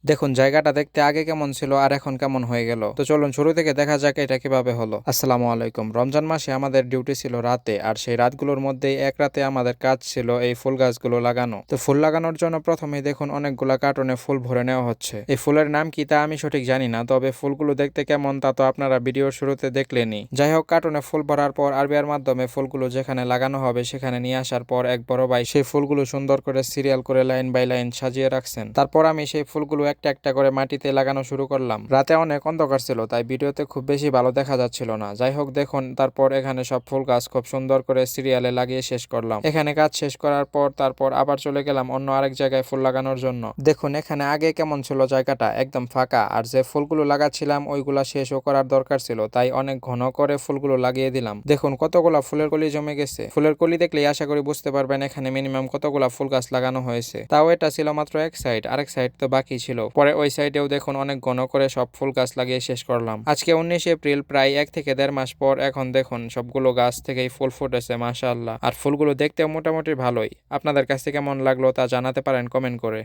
দেখুন জায়গাটা দেখতে আগে কেমন ছিল আর এখন কেমন হয়ে গেল। তো চলুন শুরু থেকে দেখা যাক এটা কিভাবে হলো। আসসালামু আলাইকুম। রমজান মাসে আমাদের ডিউটি ছিল রাতে, আর সেই রাতগুলোর মধ্যেই এক রাতে আমাদের কাজ ছিল এই ফুল গাছগুলো লাগানো। তো ফুল লাগানোর জন্য প্রথমেই দেখুন অনেকগুলা কার্টনে ফুল ভরে নেওয়া হচ্ছে। এই ফুলের নাম কি তা আমি সঠিক জানি না, তবে ফুলগুলো দেখতে কেমন তা তো আপনারা ভিডিওর শুরুতে দেখলেনই। যাই হোক, কার্টনে ফুল ভরার পর আরবিআর মাধ্যমে ফুলগুলো যেখানে লাগানো হবে সেখানে নিয়ে আসার পর এক বড় ভাই সেই ফুলগুলো সুন্দর করে সিরিয়াল করে লাইন বাই লাইন সাজিয়ে রাখছেন। তারপর আমি সেই ফুলগুলো একটা একটা করে মাটিতে লাগানো শুরু করলাম। রাতে অনেক অন্ধকার ছিল, তাই ভিডিওতে খুব বেশি ভালো দেখা যাচ্ছিল না। যাই হোক দেখুন, তারপর এখানে সব ফুল গাছ খুব সুন্দর করে সিরিয়ালে লাগিয়ে শেষ করলাম। এখানে কাজ শেষ করার পর তারপর আবার চলে গেলাম অন্য আরেক জায়গায় ফুল লাগানোর জন্য। দেখুন এখানে আগে কেমন ছিল জায়গাটা, একদম ফাঁকা, আর যে ফুলগুলো লাগাচ্ছিলাম ওইগুলা শেষও করার দরকার ছিল, তাই অনেক ঘন করে ফুলগুলো লাগিয়ে দিলাম। দেখুন কতগুলা ফুলের কলি জমে গেছে। ফুলের কলি দেখলেই আশা করি বুঝতে পারবেন এখানে মিনিমাম কতগুলা ফুল গাছ লাগানো হয়েছে। তাও এটা ছিল মাত্র এক সাইড, আরেক সাইড তো বাকি ছিল। পরে ওই সাইডেও দেখুন অনেক ঘন করে সব ফুল গাছ লাগিয়ে শেষ করলাম। আজকে 19 এপ্রিল, প্রায় 1 থেকে 1.5 মাস পর এখন দেখুন সবগুলো গাছ থেকেই ফুল ফুটেছে মাশাআল্লাহ। আর ফুলগুলো দেখতেও মোটামুটি ভালোই। আপনাদের কাছে কেমন লাগলো তা জানাতে পারেন কমেন্ট করে।